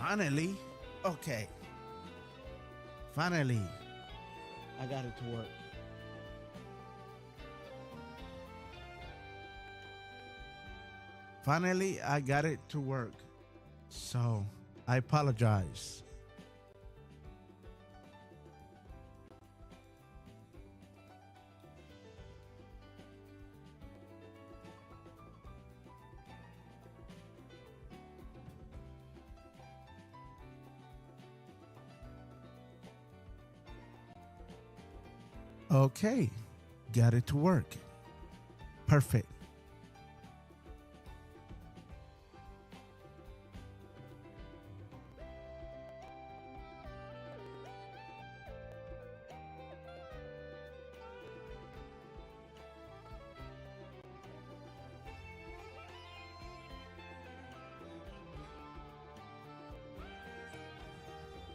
Finally. Okay. Finally. I got it to work. Finally, I got it to work. So, I apologize. Okay. Got it to work. Perfect.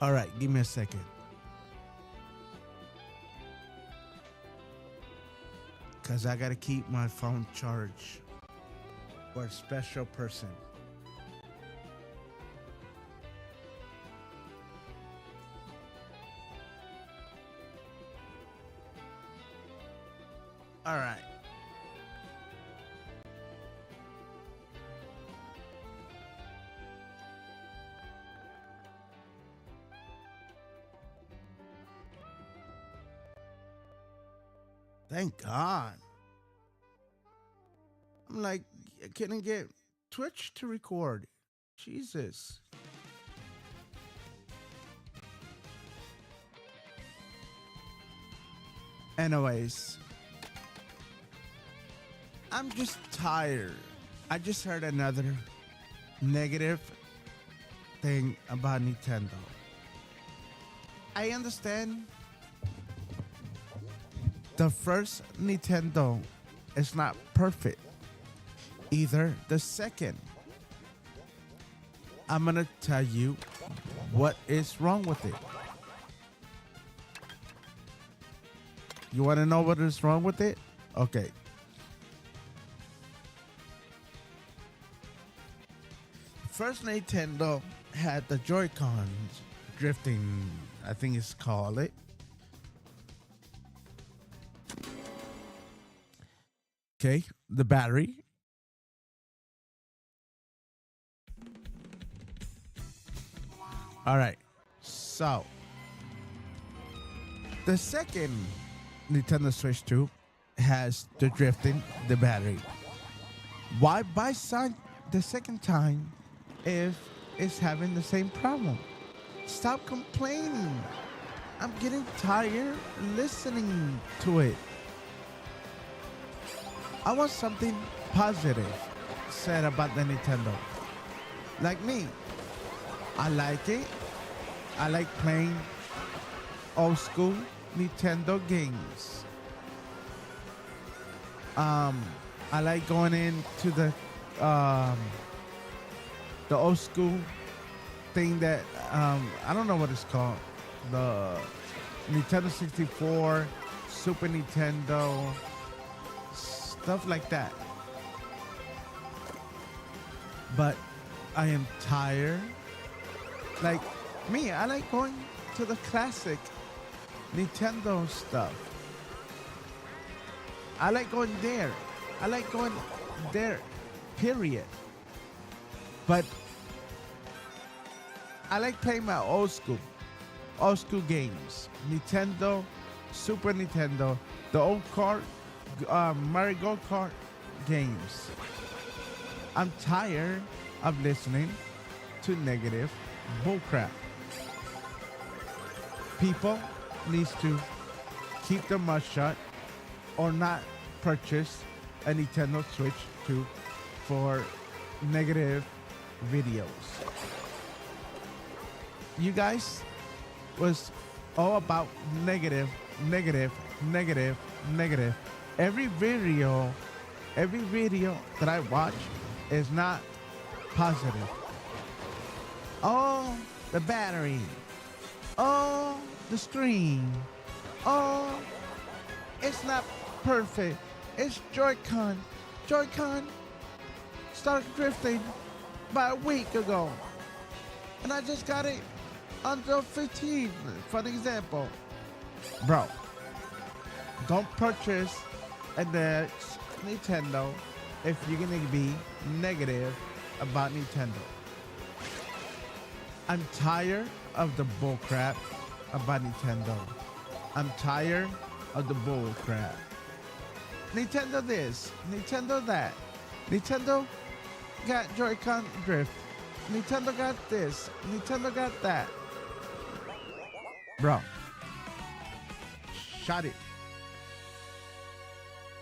All right, give me a second. Because I got to keep my phone charged for a special person. All right. Thank God. I'm like, I couldn't get Twitch to record. Jesus. Anyways, I'm just tired. I just heard another negative thing about Nintendo. I understand the first Nintendo is not perfect. Either the second. I'm gonna tell you what is wrong with it. You wanna know what is wrong with it? Okay. First Nintendo had the Joy-Cons drifting, I think it's called it. Okay, the battery. All right. So, the second Nintendo Switch 2 has the drifting, the battery. Why buy the second time if it's having the same problem? Stop complaining. I'm getting tired listening to it. I want something positive said about the Nintendo. Like me, I like it. I like playing old school Nintendo games. I like going into the old school thing that I don't know what it's called. The Nintendo 64, Super Nintendo, stuff like that. But I am tired. Like me, I like going to the classic Nintendo stuff. I like going there. I like going there, period. But I like playing my old school games. Nintendo, Super Nintendo, the old Mario Kart games. I'm tired of listening to negative bullcrap. People needs to keep their mouth shut or not purchase a Nintendo Switch 2 for negative videos. You guys was all about negative, negative, negative, negative. Every video that I watch is not positive. Oh, the battery. Oh, the screen. Oh, it's not perfect. It's Joy-Con. Joy-Con started drifting about a week ago. and I just got it on the 15th, for an example. Bro, don't purchase a next Nintendo if you're gonna be negative about Nintendo. I'm tired of the bullcrap about Nintendo. I'm tired of the bullcrap. Nintendo this, Nintendo that. Nintendo got Joy-Con drift. Nintendo got this. Nintendo got that. Bro, shut it.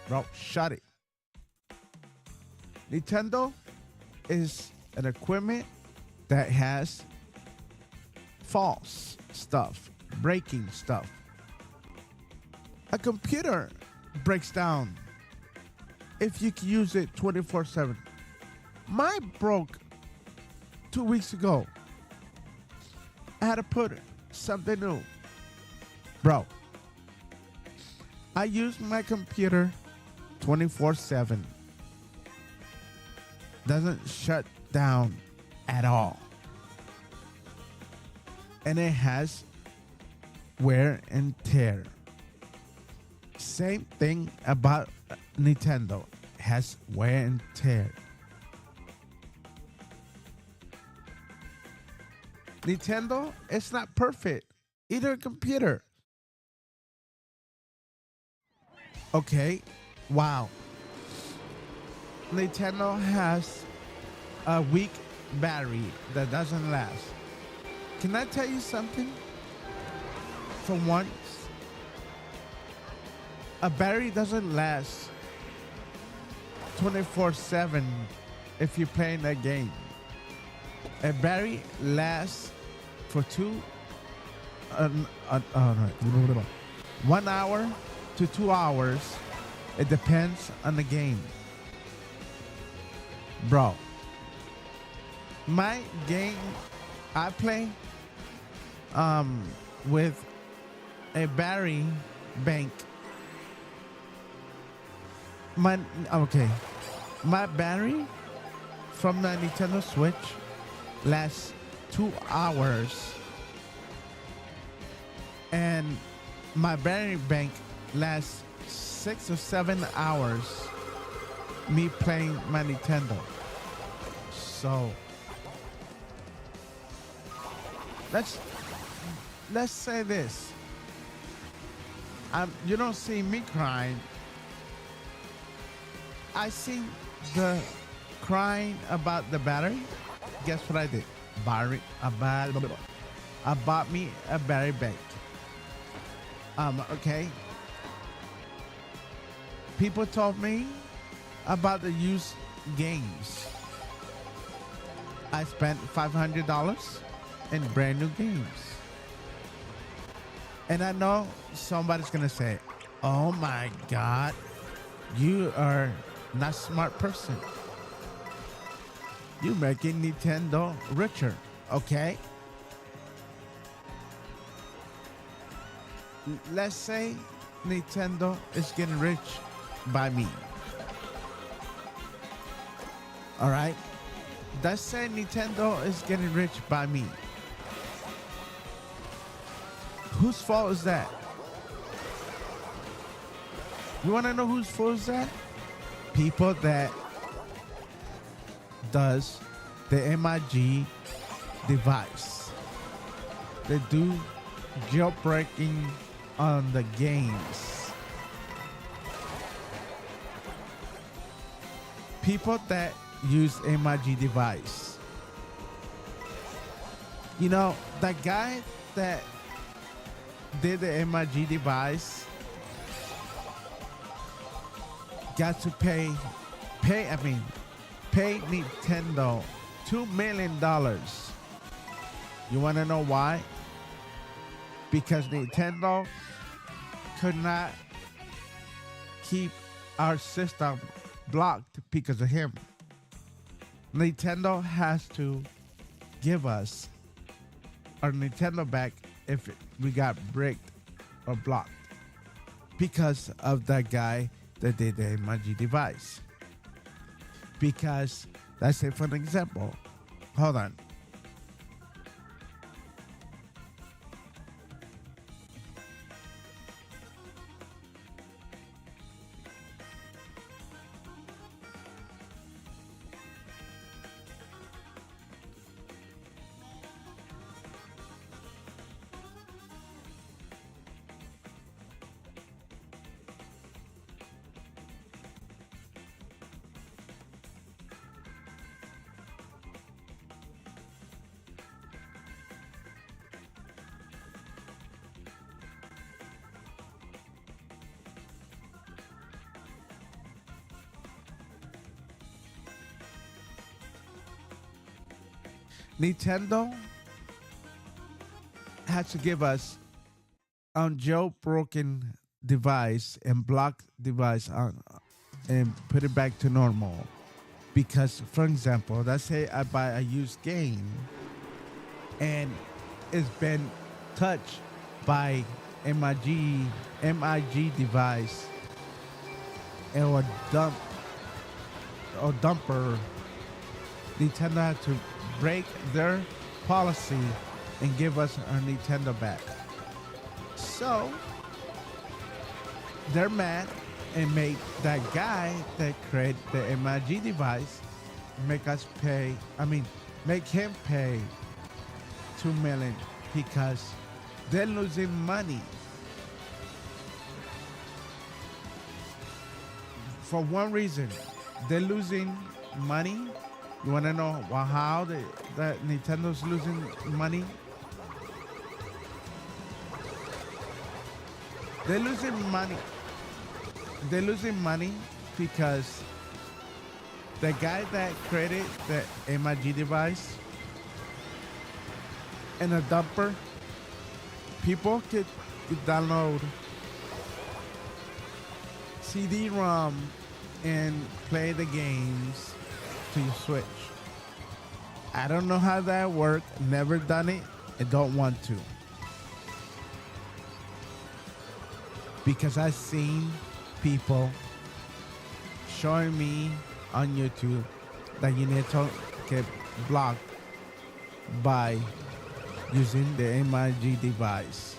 Bro, shut it. Nintendo is an equipment that has false stuff, breaking stuff. A computer breaks down if you can use it 24/7. Mine broke 2 weeks ago. I had to put something new. Bro, I use my computer 24/7. Doesn't shut down at all. And it has wear and tear. Same thing about Nintendo. It has wear and tear. Nintendo is not perfect. Either a computer. Okay. Wow. Nintendo has a weak battery that doesn't last. Can I tell you something? For once, a battery doesn't last 24/7 if you're playing that game. A battery lasts for 1 hour to 2 hours. It depends on the game. Bro, my game I play with a battery bank. My battery from the Nintendo Switch lasts 2 hours, and my battery bank lasts 6 or 7 hours. Me playing my Nintendo. So let's say this. You don't see me crying. I see the crying about the battery. Guess what I did? I bought me a battery bank. Okay. People told me about the used games. I spent $500 in brand new games. And I know somebody's gonna say, oh my God, you are not a smart person. You're making Nintendo richer, okay? Let's say Nintendo is getting rich by me. All right? Let's say Nintendo is getting rich by me. Whose fault is that? You want to know whose fault is that? People that does the MIG device. They do jailbreaking on the games. People that use MIG device. You know, that guy that did the MIG device got to pay Nintendo $2 million. You want to know why? Because Nintendo could not keep our system blocked because of him. Nintendo has to give us our Nintendo back if we got bricked or blocked because of that guy that did the MIG device. Because, let's say for an example, hold on. Nintendo had to give us a jailbroken device and block device on and put it back to normal. Because, for example, let's say I buy a used game and it's been touched by MIG device or dumper. Nintendo had to break their policy and give us our Nintendo back. So they're mad and make that guy that created the MIG device make him pay 2 million because they're losing money. For one reason, they're losing money. You want to know how that Nintendo's losing money? They're losing money. They're losing money because the guy that created the MIG device and a dumper, people could download CD-ROM and play the games to your Switch. I don't know how that works. Never done it. I don't want to. Because I've seen people showing me on YouTube that you need to get blocked by using the MIG device.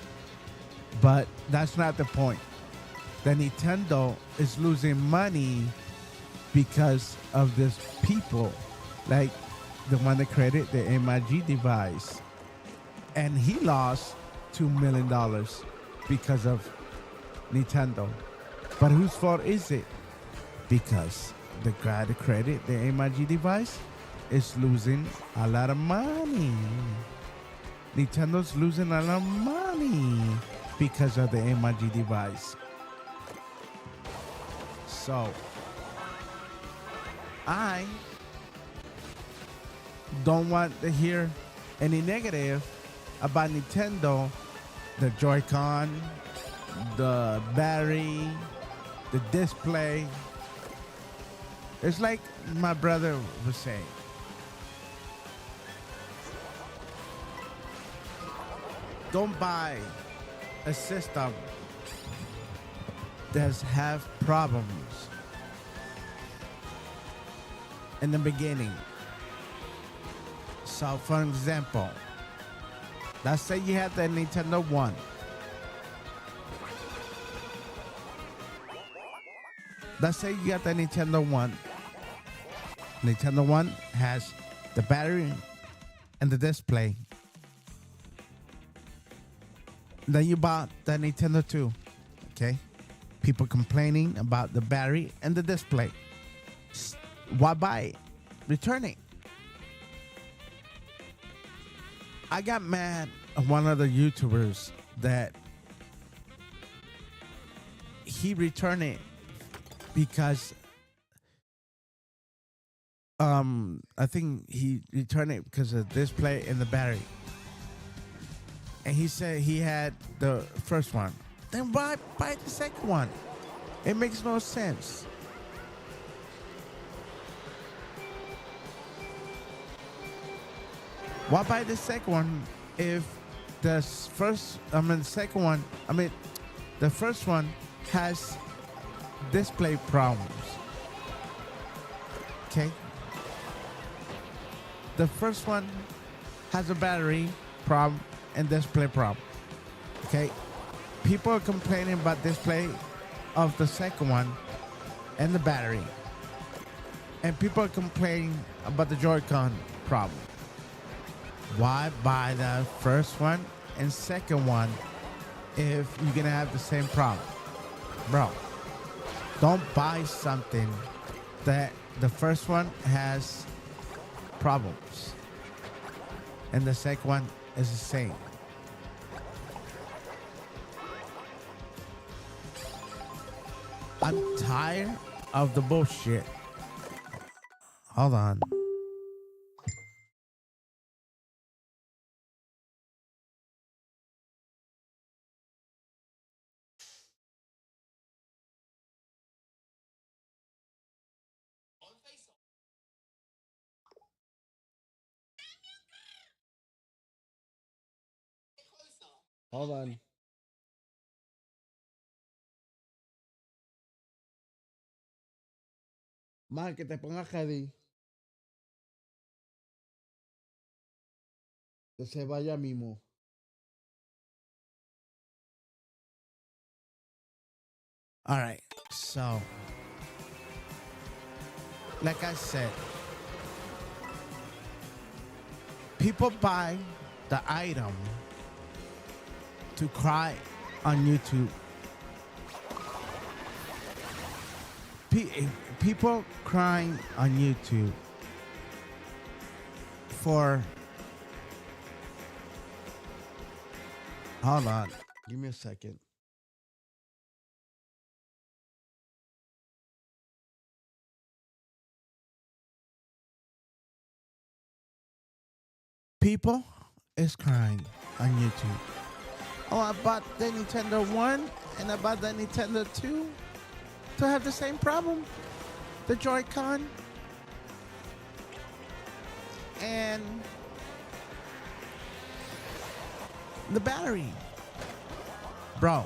But that's not the point. The Nintendo is losing money because of this people, like the one that created the MIG device. And he lost $2 million because of Nintendo. But whose fault is it? Because the guy that created the MIG device is losing a lot of money. Nintendo's losing a lot of money because of the MIG device. So I don't want to hear any negative about Nintendo, the Joy-Con, the battery, the display. It's like my brother was saying. Don't buy a system that have problems in the beginning. So, for example, let's say you have the Nintendo One. Let's say you got the Nintendo One. Nintendo One has the battery and the display. Then you bought the Nintendo 2. Okay? People complaining about the battery and the display. Why buy it? Return it. I got mad at one of the YouTubers that he returned it because I think he returned it because of the display and the battery. And he said he had the first one. Then why buy the second one? It makes no sense. Why buy the second one if the first one has display problems? Okay. The first one has a battery problem and display problem. Okay. People are complaining about display of the second one and the battery. And people are complaining about the Joy-Con problem. Why buy the first one and second one if you're gonna have the same problem? Bro, don't buy something that the first one has problems and the second one is the same. I'm tired of the bullshit. Hold on. Hold on. Man, que te pongas ready. Que se vaya mismo. All right. So, like I said, people buy the item to cry on YouTube. People crying on YouTube for. Hold on. Give me a second. People is crying on YouTube. Oh, I bought the Nintendo 1 and I bought the Nintendo 2 to have the same problem. The Joy-Con and the battery. Bro,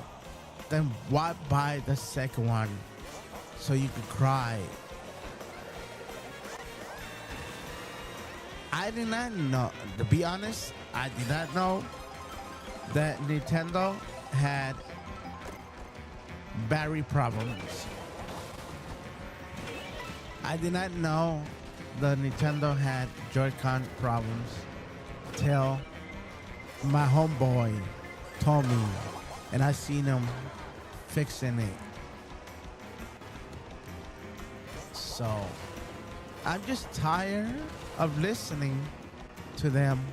then why buy the second one so you could cry? I did not know, to be honest, I did not know that Nintendo had battery problems. I did not know the Nintendo had Joy-Con problems till my homeboy told me, and I seen him fixing it. So I'm just tired of listening to them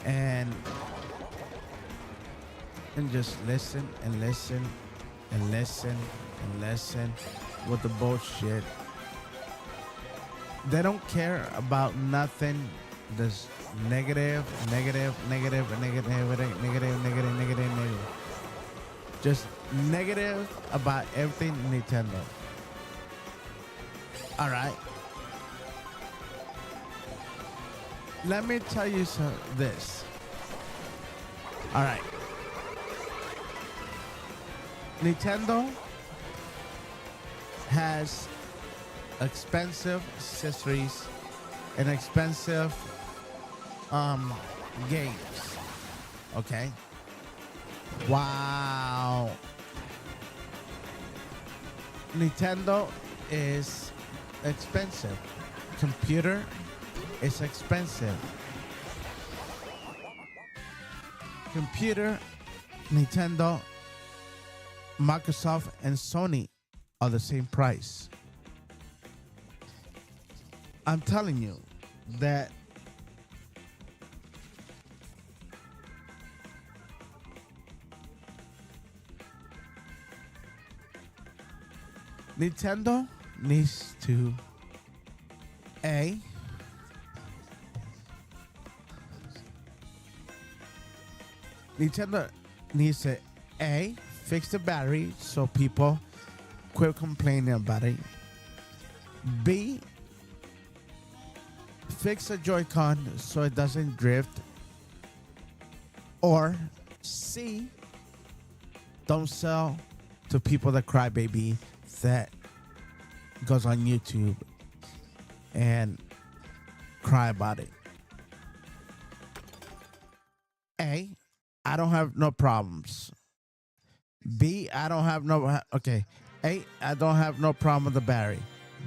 and just listen and listen and listen and listen with the bullshit. They don't care about nothing. This negative. Just negative about everything Nintendo. All right. Let me tell you this. All right. Nintendo has expensive accessories and expensive games. Okay. Wow. Nintendo is expensive. Computer is expensive. Computer, Nintendo, Microsoft, and Sony are the same price. I'm telling you that Nintendo needs to Nintendo needs to fix the battery so people quit complaining about it. B, fix the Joy-Con so it doesn't drift. Or C, don't sell to people that cry baby that goes on YouTube and cry about it. A, I don't have no problems. B, I don't have no, okay. A, I don't have no problem with the battery.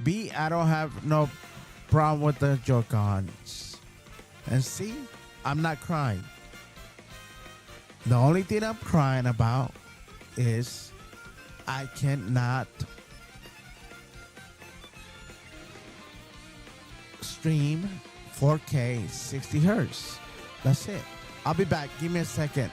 B, I don't have no problem with the Joy-Cons. And C, I'm not crying. The only thing I'm crying about is I cannot stream 4K 60 hertz. That's it. I'll be back. Give me a second.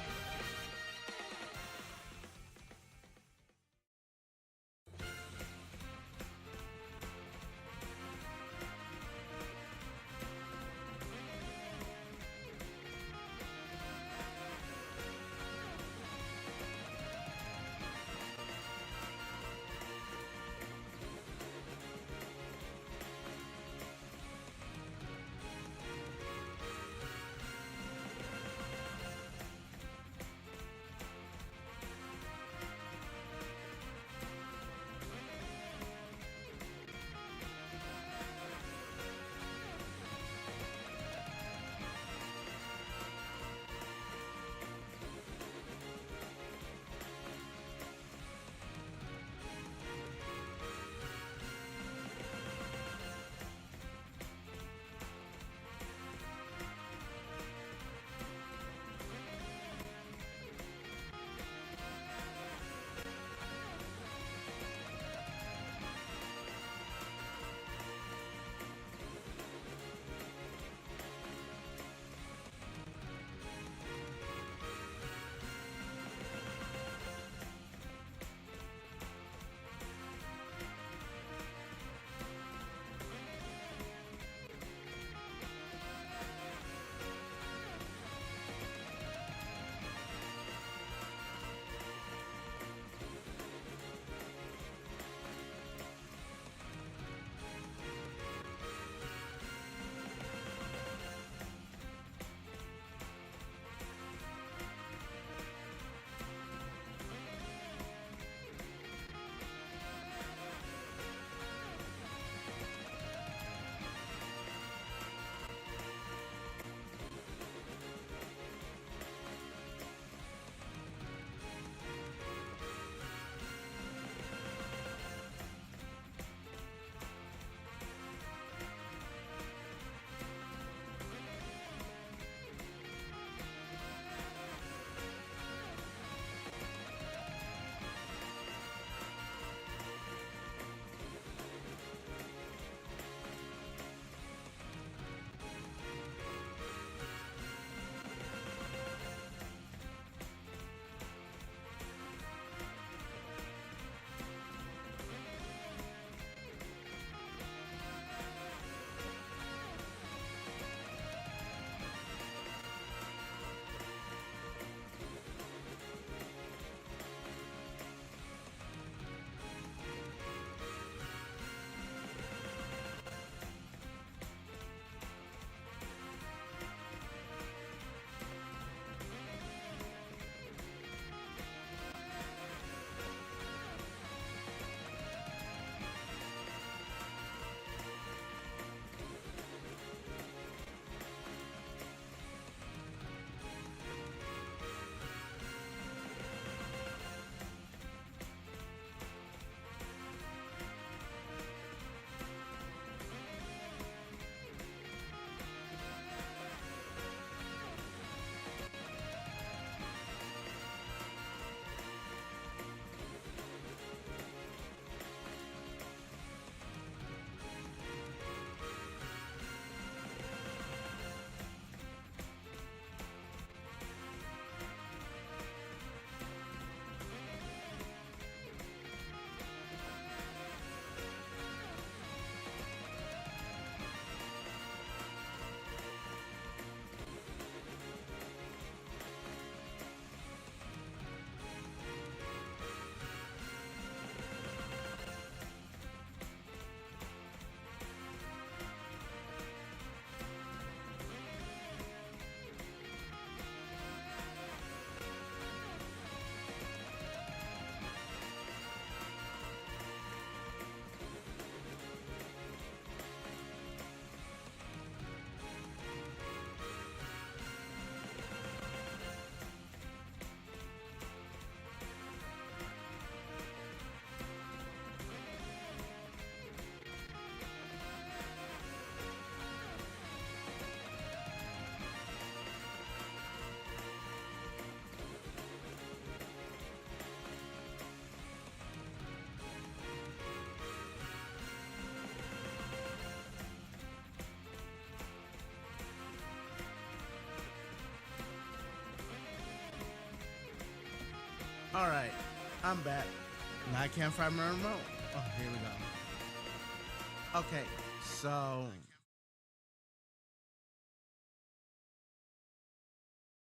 All right, I'm back. Now I can't find my remote. Oh, here we go. Okay, so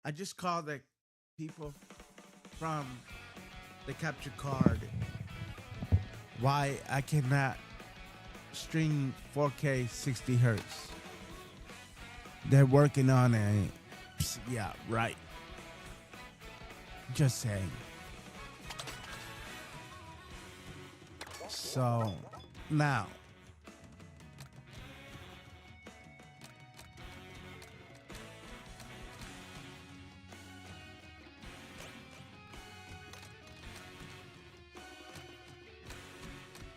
I just called the people from the capture card why I cannot stream 4K 60 hertz. They're working on it. Yeah, right. Just saying. So now,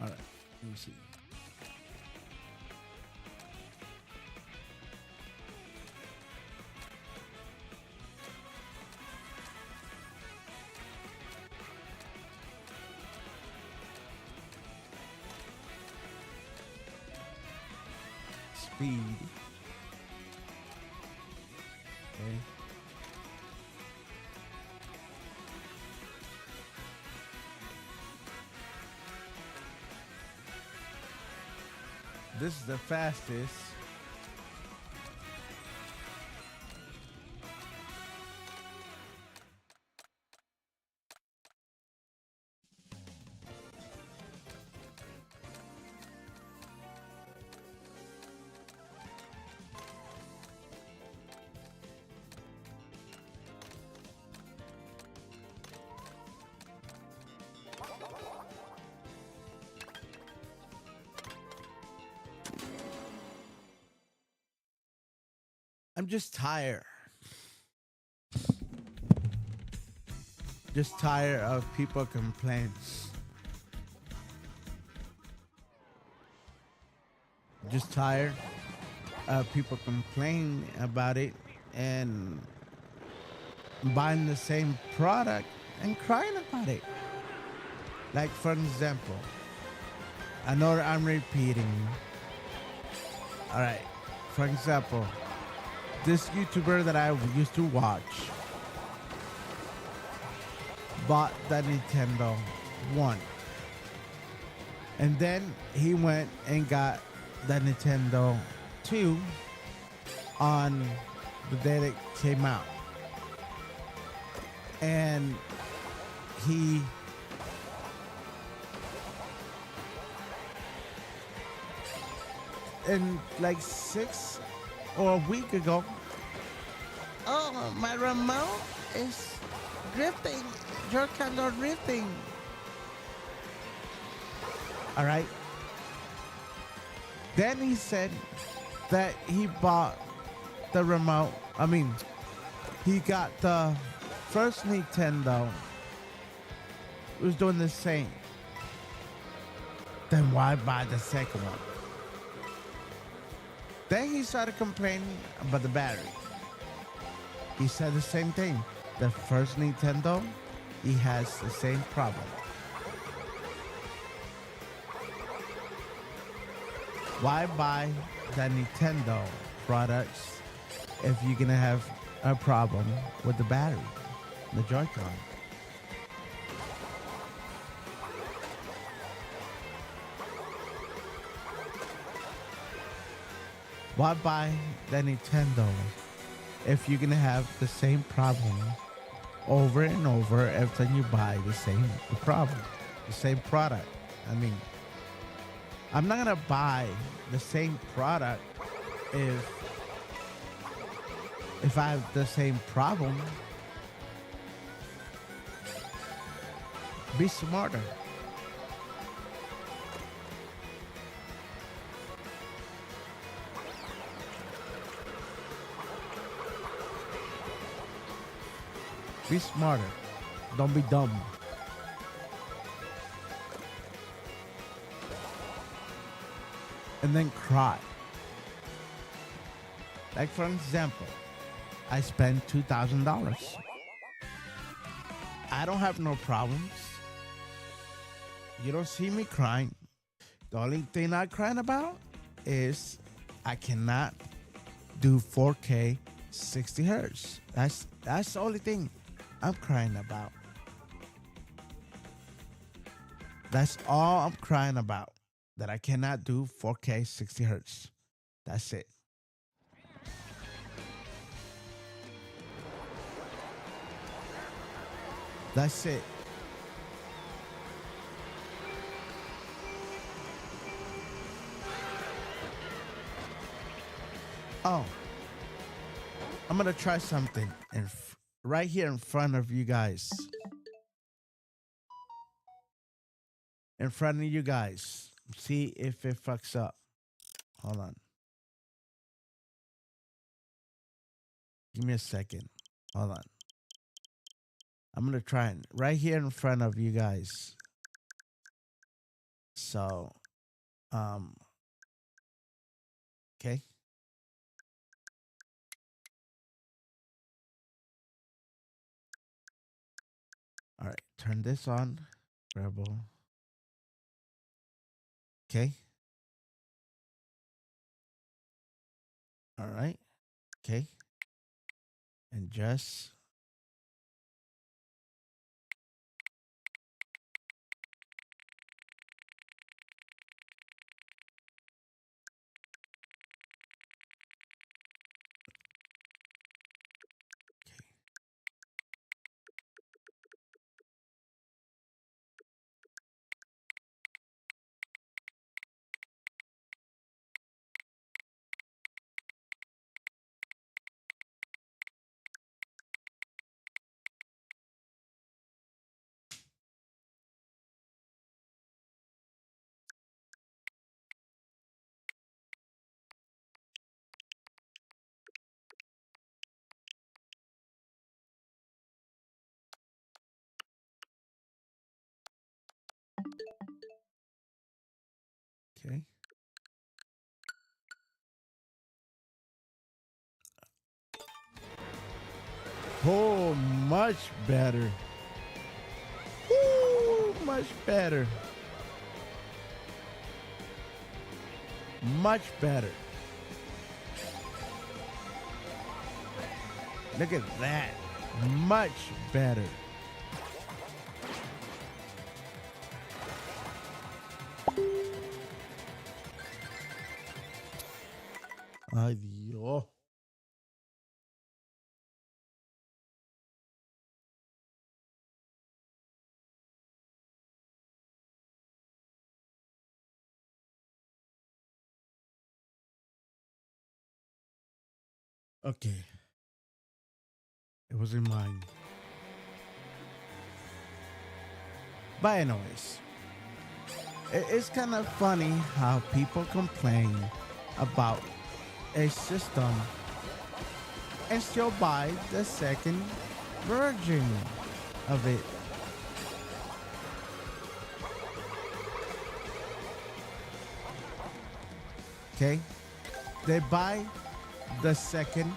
all right, let me see. Speed. Okay. This is the fastest. I'm just tired. Just tired of people complaining. Just tired of people complaining about it and buying the same product and crying about it. Like, for example, I know that I'm repeating. All right. For example, this YouTuber that I used to watch bought the Nintendo 1. And then he went and got the Nintendo 2 on the day that it came out. And he in like 6 or a week ago, oh, my remote is drifting. Your candle drifting. All right. Then he said that he bought the remote. I mean, he got the first Nintendo. It was doing the same. Then why buy the second one? Then he started complaining about the battery. He said the same thing. The first Nintendo, he has the same problem. Why buy the Nintendo products if you're gonna have a problem with the battery, the Joy-Con? Why buy the Nintendo if you're gonna have the same problem over and over every time you buy the problem, the same product? I mean, I'm not gonna buy the same product if I have the same problem. Be smarter. Be smarter. Don't be dumb. And then cry. Like, for example, I spent $2,000. I don't have no problems. You don't see me crying. The only thing I'm crying about is I cannot do 4K 60 hertz. That's the only thing I'm crying about. That's all I'm crying about. That I cannot do 4K 60 hertz. That's it. That's it. Oh, I'm gonna try something right here in front of you guys. In front of you guys. See if it fucks up. Hold on. Give me a second. Hold on. I'm gonna try it right here in front of you guys. So, um, okay. All right. Turn this on. Rebel. Okay. All right. Okay. And just okay. Oh, much better. Woo, much better. Much better. Look at that. Much better. Ay, Dios. Okay. It was in mine. But anyways, it's kind of funny how people complain about a system and still buy the second version of it. Okay? They buy the second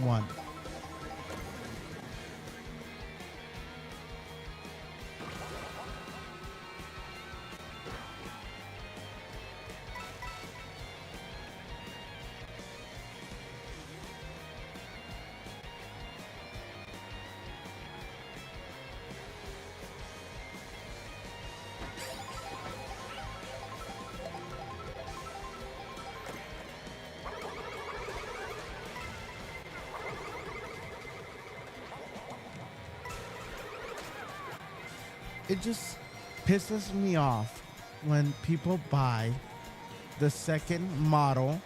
one. It just pisses me off when people buy the second model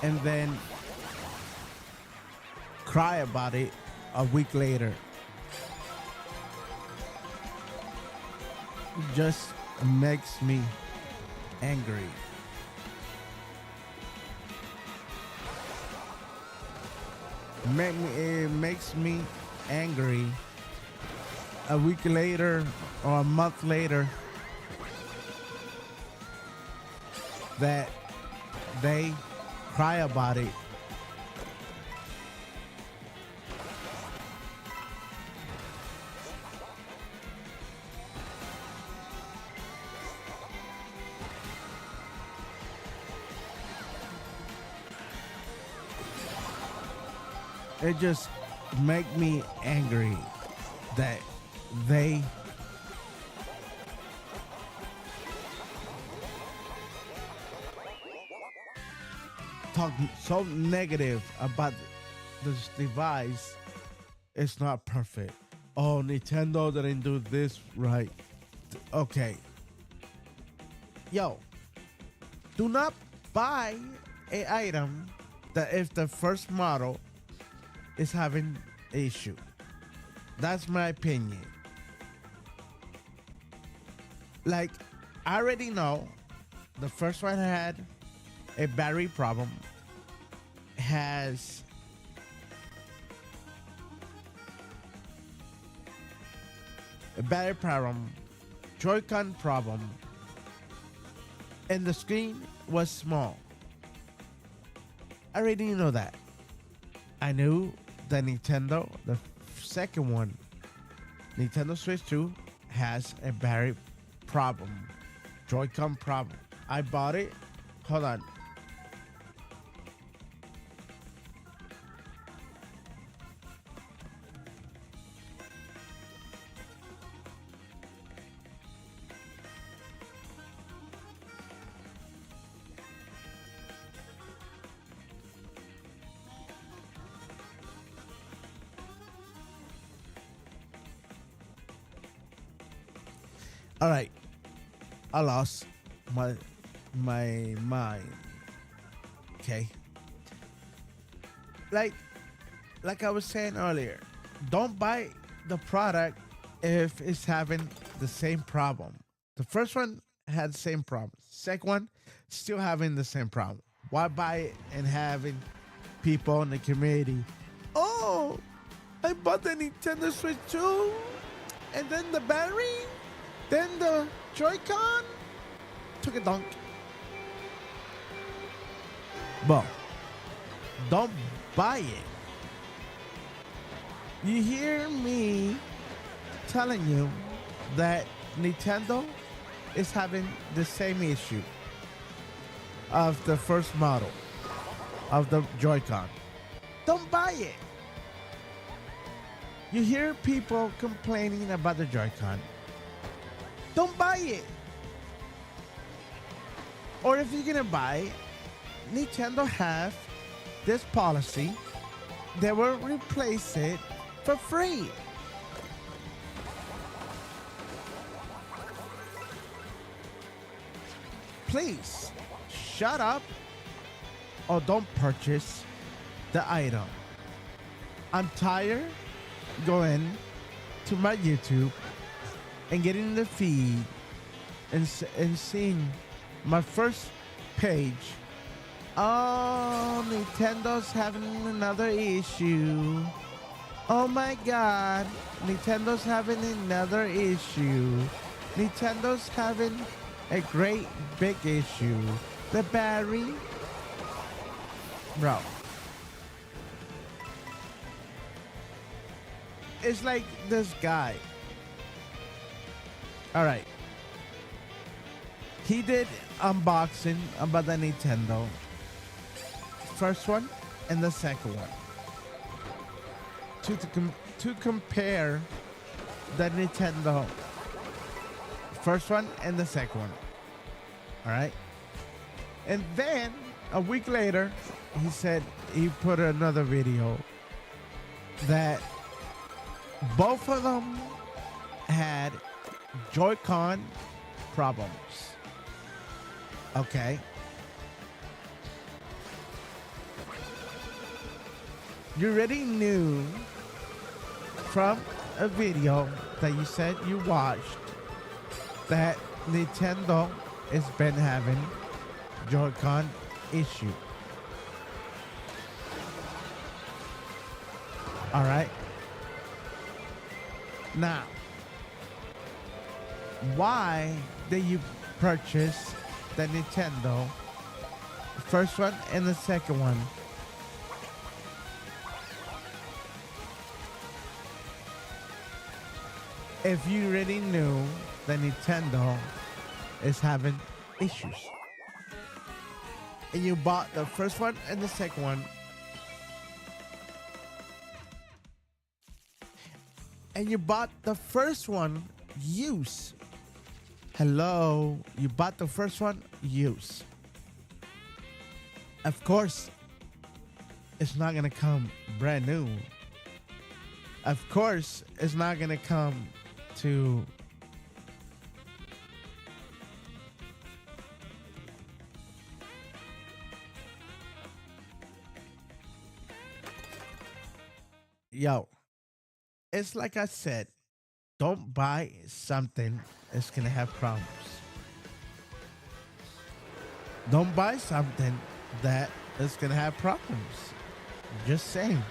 and then cry about it a week later. It just makes me angry. It makes me angry a week later or a month later that they cry about it. It just make me angry that they talk so negative about this device. It's not perfect. Oh, Nintendo didn't do this right. Okay. Yo, do not buy a item that if the first model is having issue. That's my opinion. Like, I already know the first one had a battery problem, has a battery problem, Joy-Con problem, and the screen was small. I already know that. I knew the Nintendo, the second one, Nintendo Switch 2, has a battery problem, Joy-Con problem. I bought it. Hold on. All right, I lost my mind. Okay, like I was saying earlier, don't buy the product if it's having the same problem. The first one had the same problem. Second one still having the same problem. Why buy it and having people in the community? Oh, I bought the Nintendo Switch 2, and then the battery. Then the Joy-Con took a dunk. But don't buy it. You hear me telling you that Nintendo is having the same issue of the first model of the Joy-Con. Don't buy it. You hear people complaining about the Joy-Con. Don't buy it. Or if you're gonna buy it, Nintendo have this policy. They will replace it for free. Please shut up or don't purchase the item. I'm tired going to my YouTube and getting in the feed and seeing my first page. Oh, Nintendo's having another issue. Oh my God, Nintendo's having another issue. Nintendo's having a great big issue. The battery, bro. It's like this guy. All right. He did unboxing about the Nintendo. First one and the second one. To compare the Nintendo first one and the second one. All right. And then a week later, he said he put another video that both of them had Joy-Con problems. Okay. You already knew from a video that you said you watched that Nintendo has been having Joy-Con issue. All right. Now, why did you purchase the Nintendo first one and the second one? If you already knew that Nintendo is having issues and you bought the first one and the second one, and you bought the first one used. Hello, you bought the first one used. Of course, it's not gonna come brand new. Of course, it's not gonna come to yo. It's like I said, don't buy something that's gonna have problems. Don't buy something that is gonna have problems. Just saying.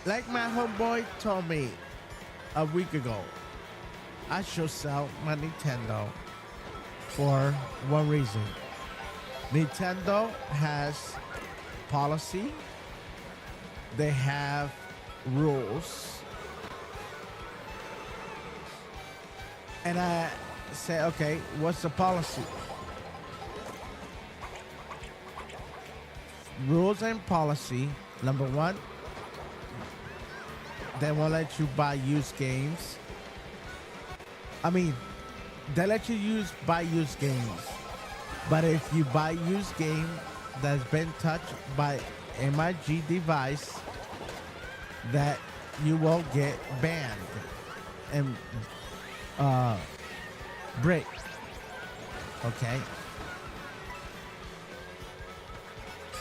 Like my homeboy told me a week ago, I should sell my Nintendo for one reason. Nintendo has policy, they have rules. And I say, okay, what's the policy? Rules and policy. Number one, they won't let you buy used games. I mean, they let you buy used games. But if you buy used game that's been touched by MIG device, that you will get banned and break. Okay.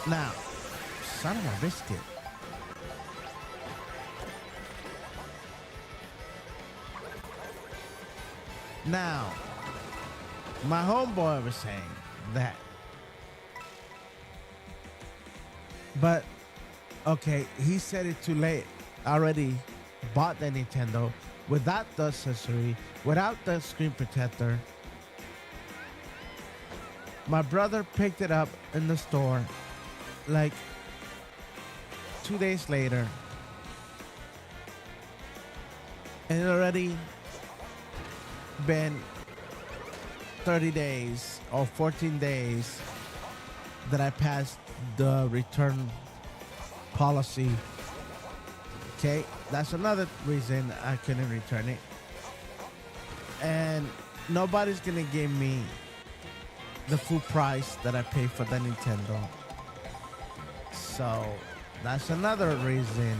Now, son of a biscuit. Now, my homeboy was saying that. But, okay, he said it too late. I already bought the Nintendo without the accessory, without the screen protector. My brother picked it up in the store like 2 days later. And it already been 30 days or 14 days that I passed the return policy. Okay, that's another reason I couldn't return it. And nobody's gonna give me the full price that I paid for the Nintendo. So that's another reason.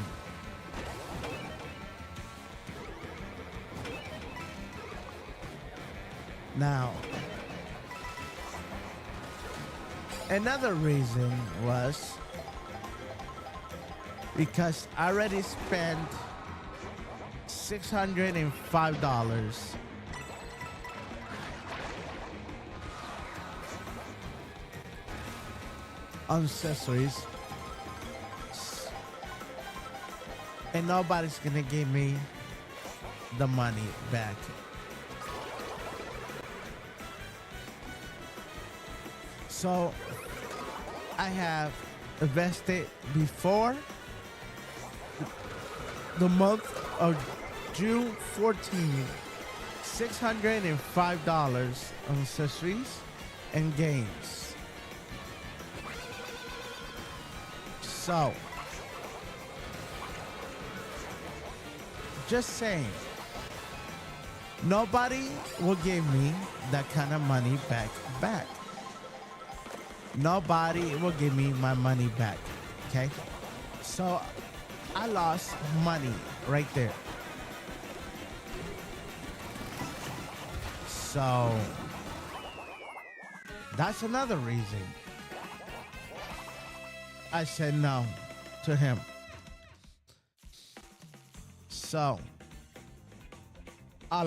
Now, another reason was because I already spent $605 on accessories, and nobody's gonna give me the money back. So I have invested before the month of June 14, $605 on accessories and games. So, just saying, nobody will give me that kind of money back. Nobody will give me my money back. Okay? So I lost money right there. So that's another reason I said no to him. So I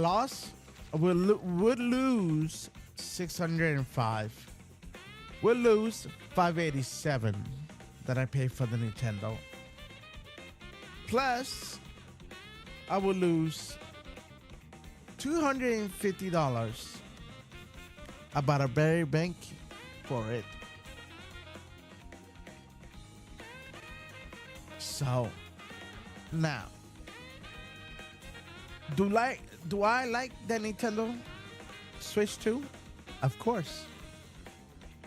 would lose 605. We'll lose 587 that I paid for the Nintendo. Plus, I will lose $250. I bought a berry bank for it. So, now, do I like the Nintendo Switch 2? Of course.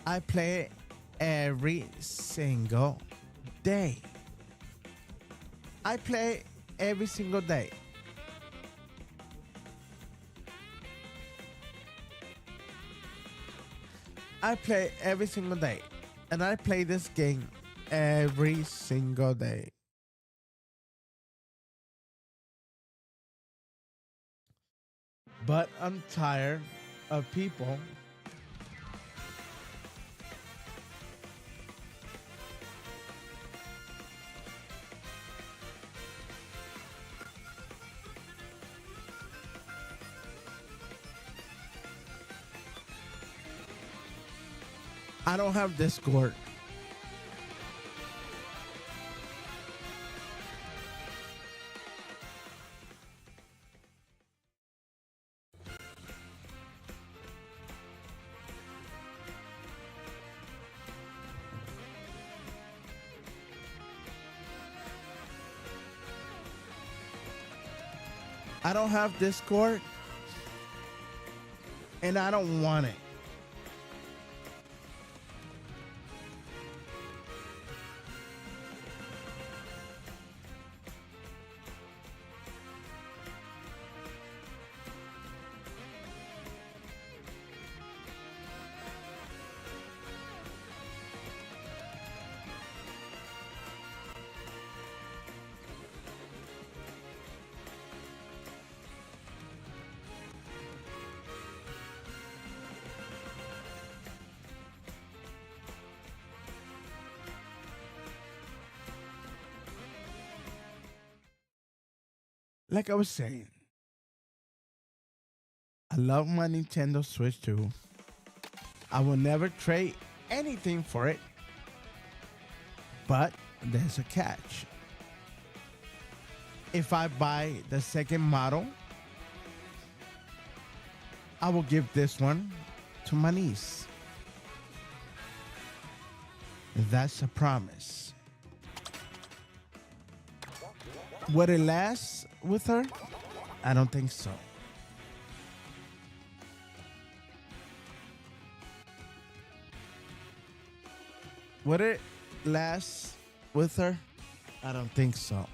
I play it every single day. I play it every single day. I play every single day, and I play this game every single day. But I'm tired of people. I don't have Discord. I don't have Discord, and I don't want it. Like I was saying, I love my Nintendo Switch 2. I will never trade anything for it. But there's a catch. If I buy the second model, I will give this one to my niece. That's a promise. Would it last with her? I don't think so. Would it last with her? I don't think so.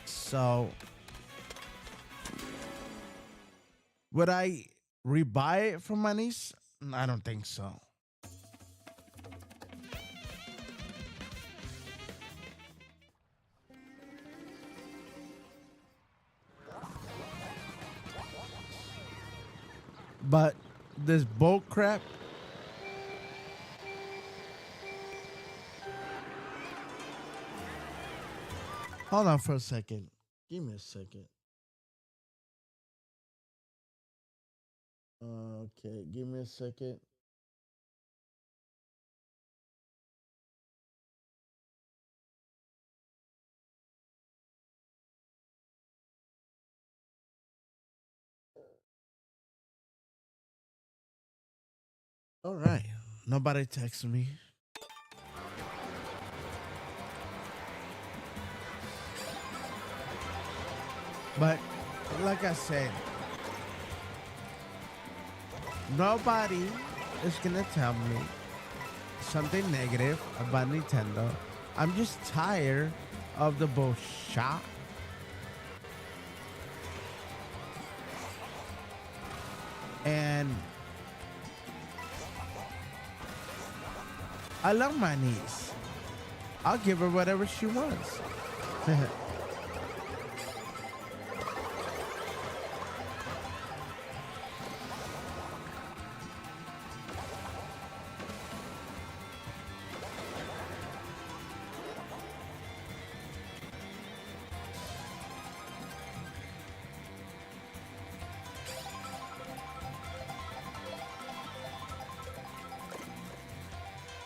So would I rebuy it for my niece? I don't think so. But this bull crap. Hold on for a second. Give me a second. Okay, give me a second. All right. Nobody texted me. But like I said, nobody is gonna tell me something negative about Nintendo. I'm just tired of the bullshit. And I love my niece. I'll give her whatever she wants.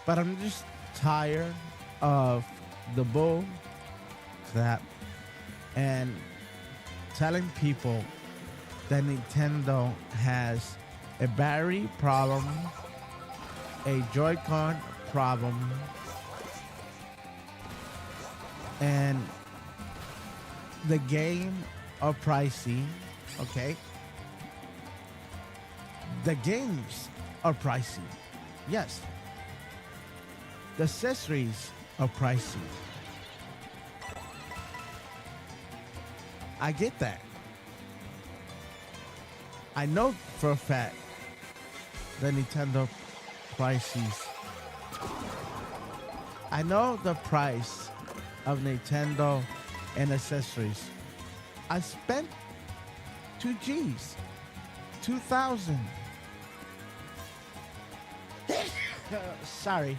But I'm just tired of the bull crap and telling people that Nintendo has a battery problem, a Joy-Con problem, and the game are pricey, okay? The games are pricey, yes. The accessories are pricey. I get that. I know for a fact the Nintendo prices. I know the price of Nintendo and accessories. I spent 2 G's, 2,000. Sorry.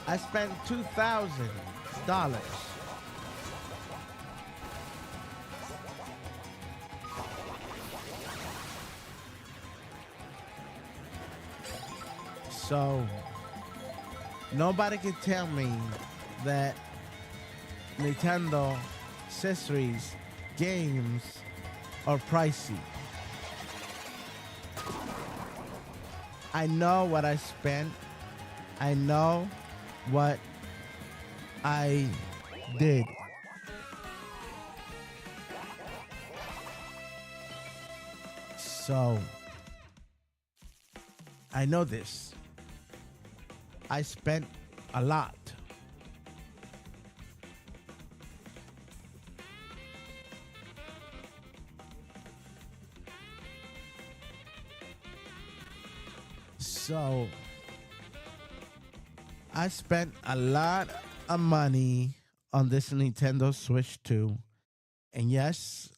I spent $2,000. So nobody can tell me that Nintendo accessories, games are pricey. I know what I spent. I know what I did. So I know this. I spent a lot. So I spent a lot of money on this Nintendo Switch 2. And yes,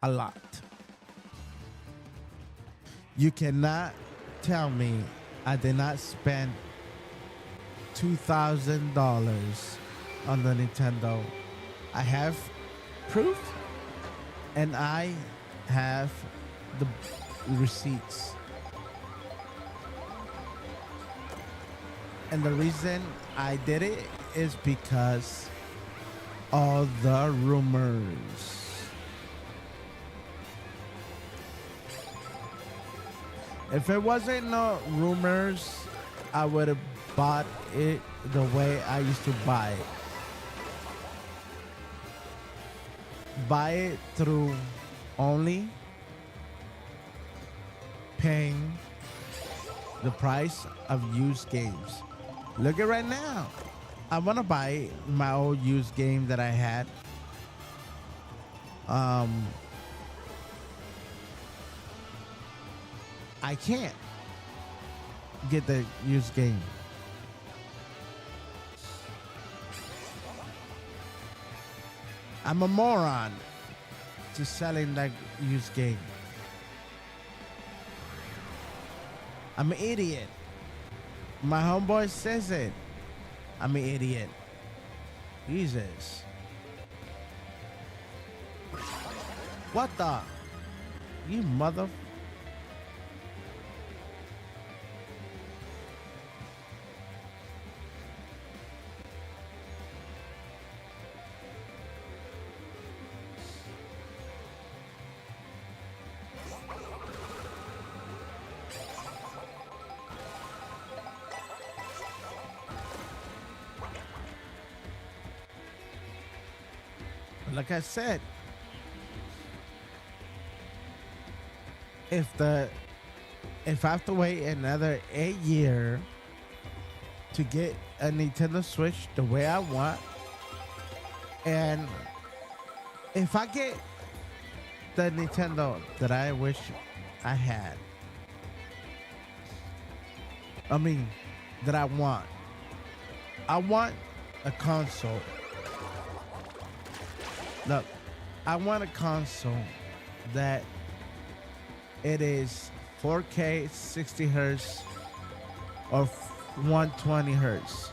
a lot. You cannot tell me I did not spend $2,000 on the Nintendo. I have proof and I have the receipts. And the reason I did it is because all the rumors. If it wasn't no rumors, I would have bought it the way I used to buy it. Buy it through only paying the price of used games. Look at right now. I want to buy my old used game that I had. I can't get the used game. I'm a moron to selling that used game. I'm an idiot. My homeboy says it. I'm an idiot. Jesus. What the? You mother... Like I said, if I have to wait another 8 years to get a Nintendo Switch the way I want, and if I get the Nintendo that I wish I had, that I want a console. Look, I want a console that it is 4K 60 hertz or 120 hertz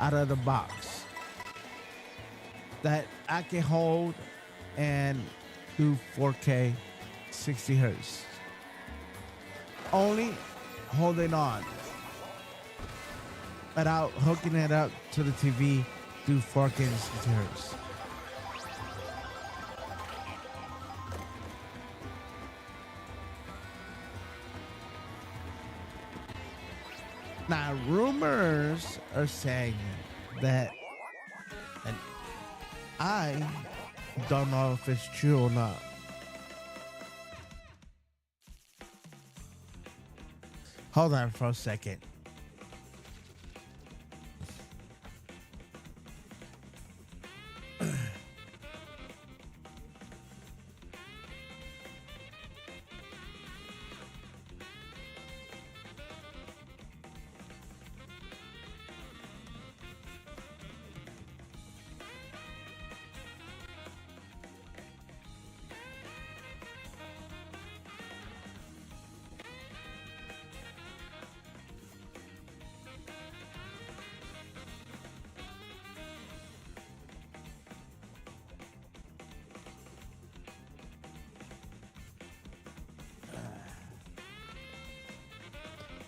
out of the box that I can hold and do 4K 60 hertz. Only holding on without hooking it up to the TV, do 4K 60 hertz. Now, rumors are saying that, and I don't know if it's true or not. Hold on for a second.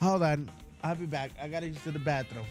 Hold on. I'll be back. I gotta use the bathroom.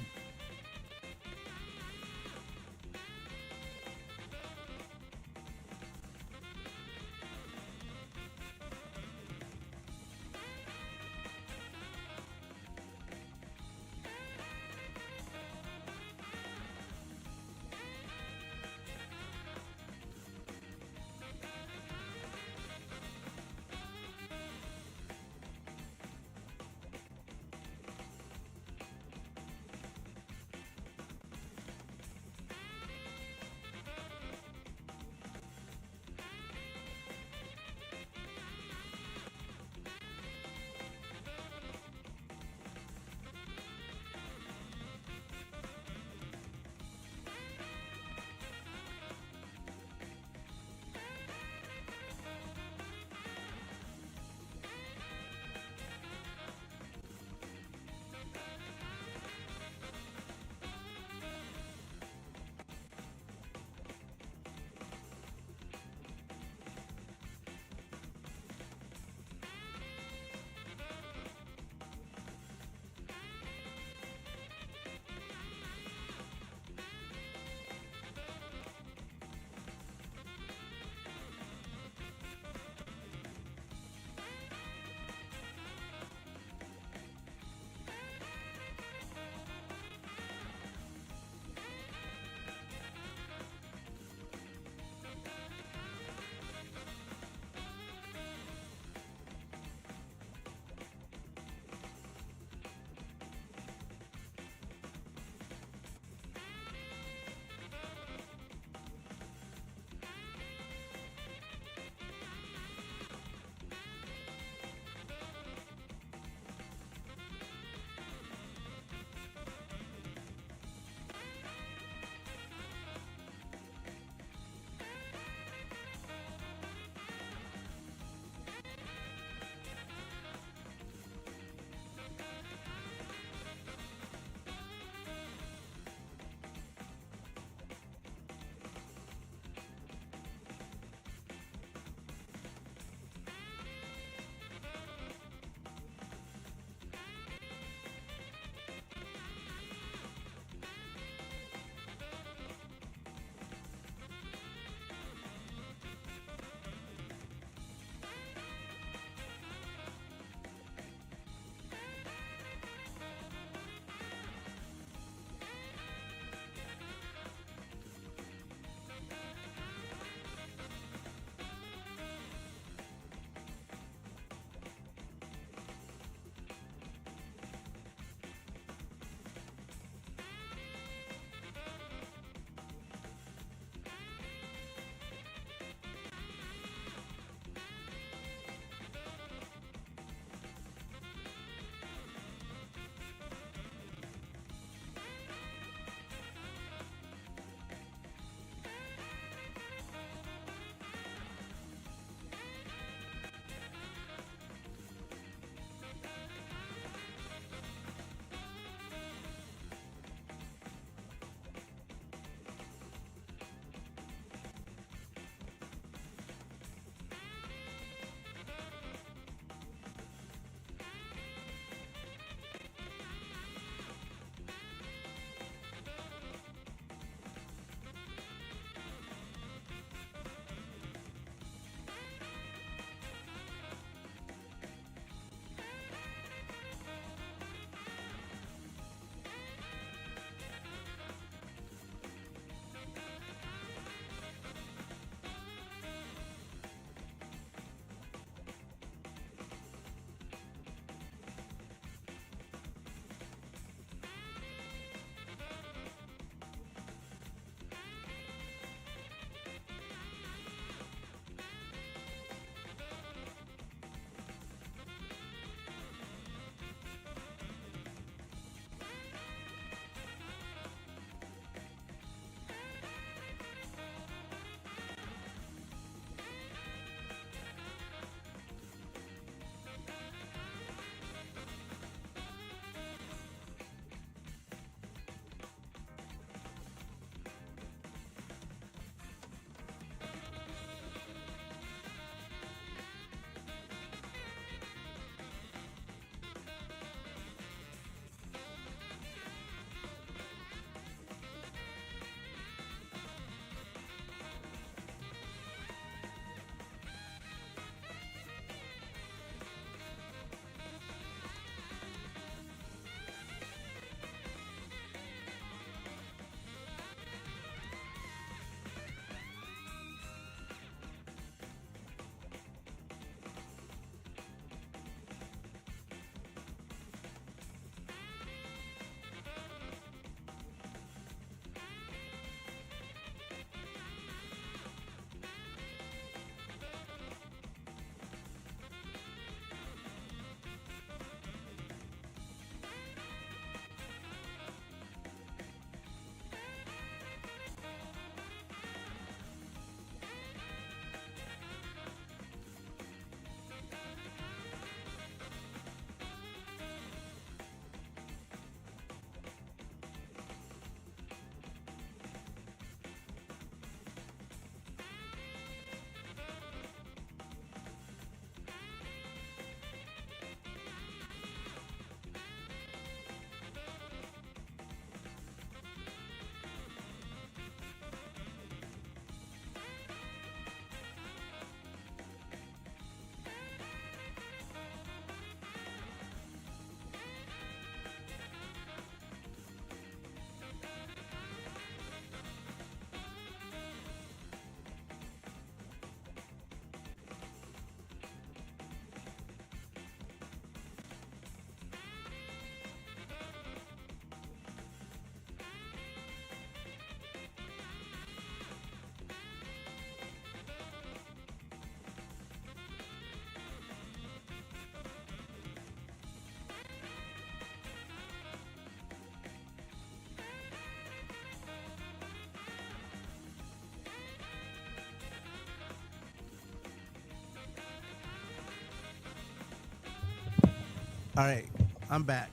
All right, I'm back.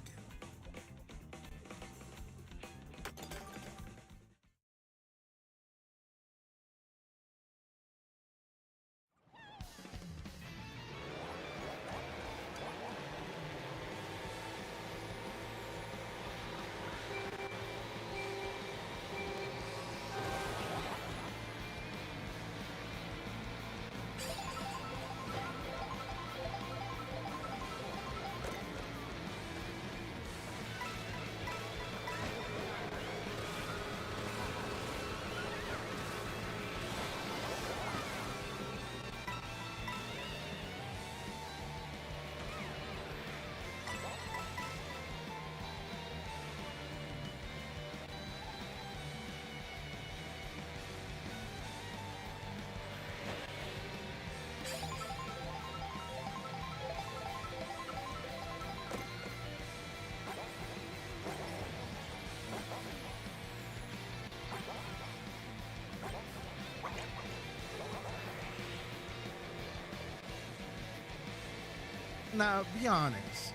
Now, be honest.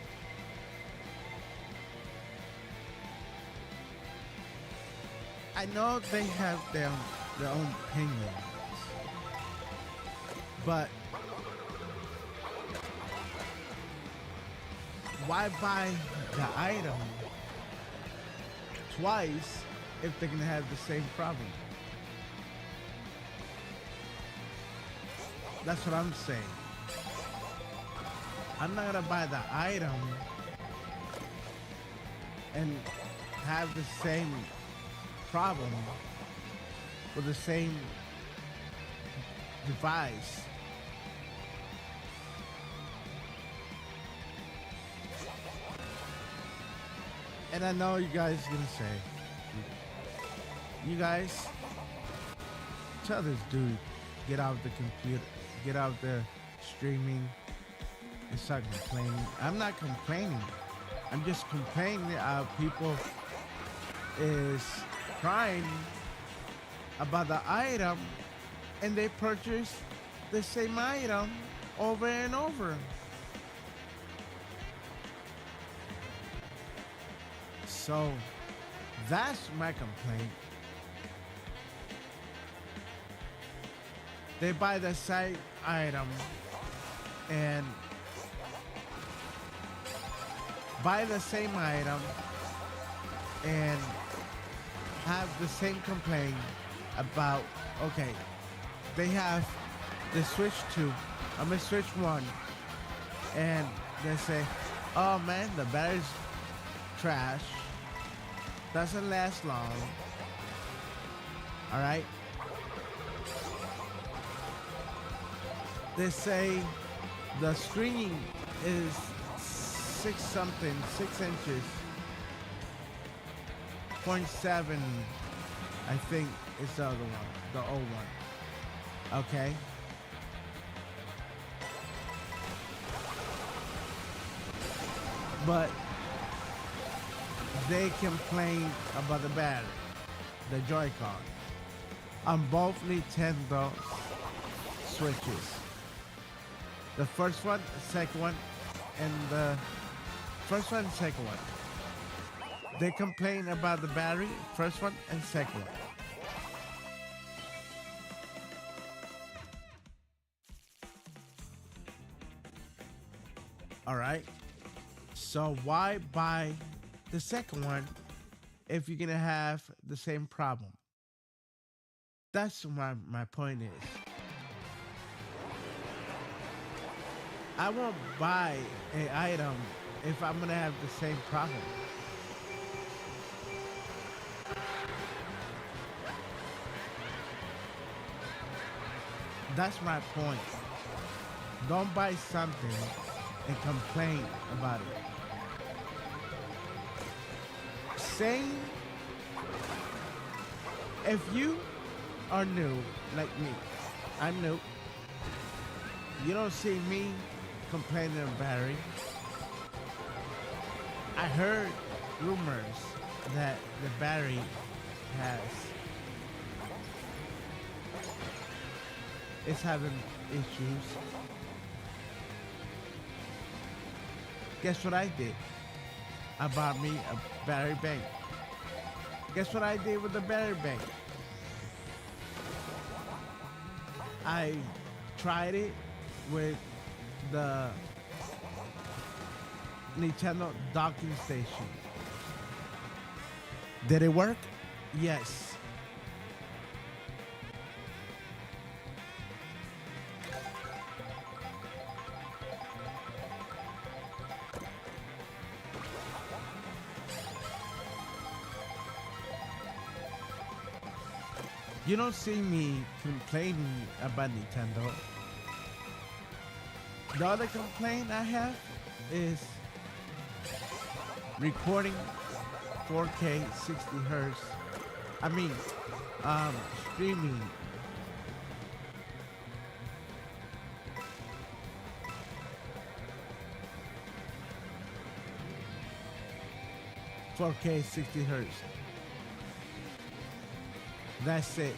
I know they have their own opinions, but why buy the item twice if they're gonna have the same problem? That's what I'm saying. I'm not gonna buy the item and have the same problem with the same device. And I know you guys are gonna say, you guys, tell this dude, get out the computer, get out the streaming, and start complaining. I'm not complaining. I'm just complaining people is crying about the item and they purchase the same item over and over. So that's my complaint. They buy the same item and buy the same item and have the same complaint about, okay, they have the Switch 2, I'm a Switch 1, and they say, oh man, the battery's trash, doesn't last long, all right? They say the screen is 6 inches, 0.7, I think is the other one, the old one, okay? But they complain about the battery, the Joy-Con, on both Nintendo Switches. The first one, the second one, and the first one and second one. They complain about the battery, first one and second one. All right. So why buy the second one if you're gonna have the same problem? That's my point is. I won't buy an item if I'm gonna have the same problem. That's my point. Don't buy something and complain about it. Same if you are new like me, I'm new. You don't see me complaining of battery. I heard rumors that the battery is having issues. Guess what I did? I bought me a battery bank. Guess what I did with the battery bank? I tried it with the Nintendo docking station. Did it work? Yes. You don't see me complaining about Nintendo. The other complaint I have is recording 4K 60 hertz. I mean, streaming 4K 60 hertz. That's it.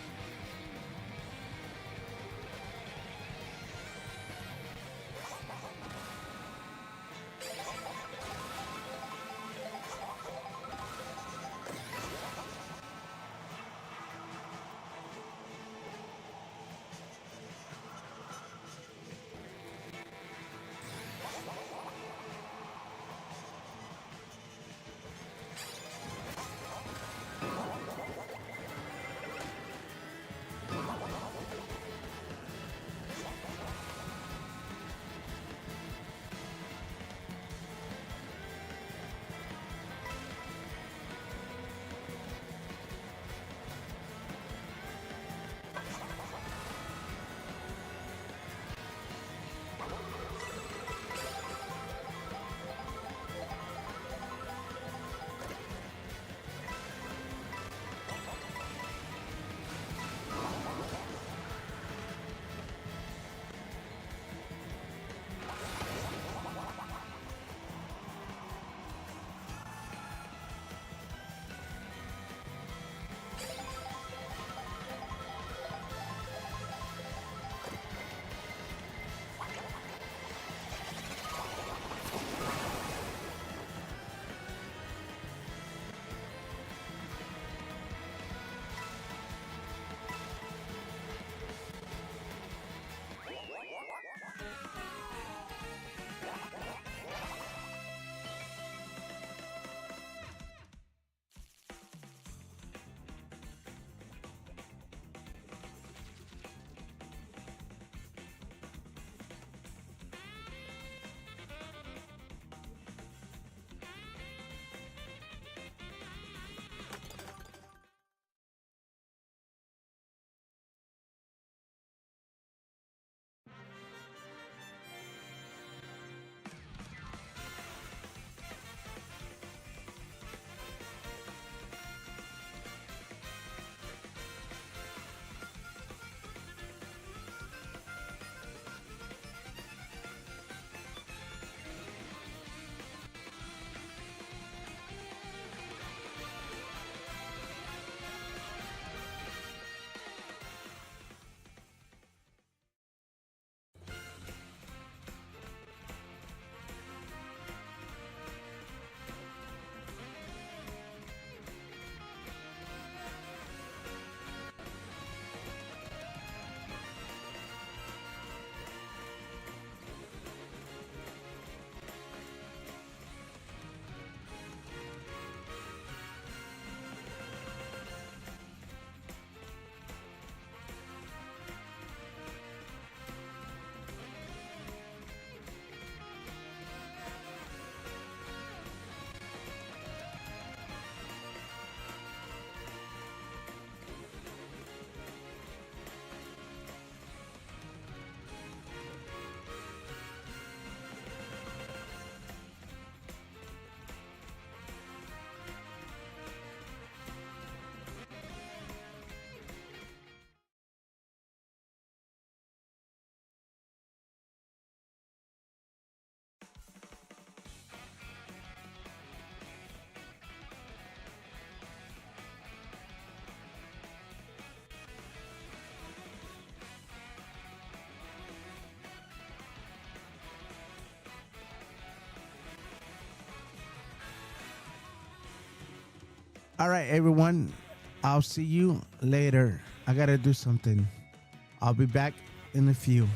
All right, everyone. I'll see you later. I gotta do something. I'll be back in a few.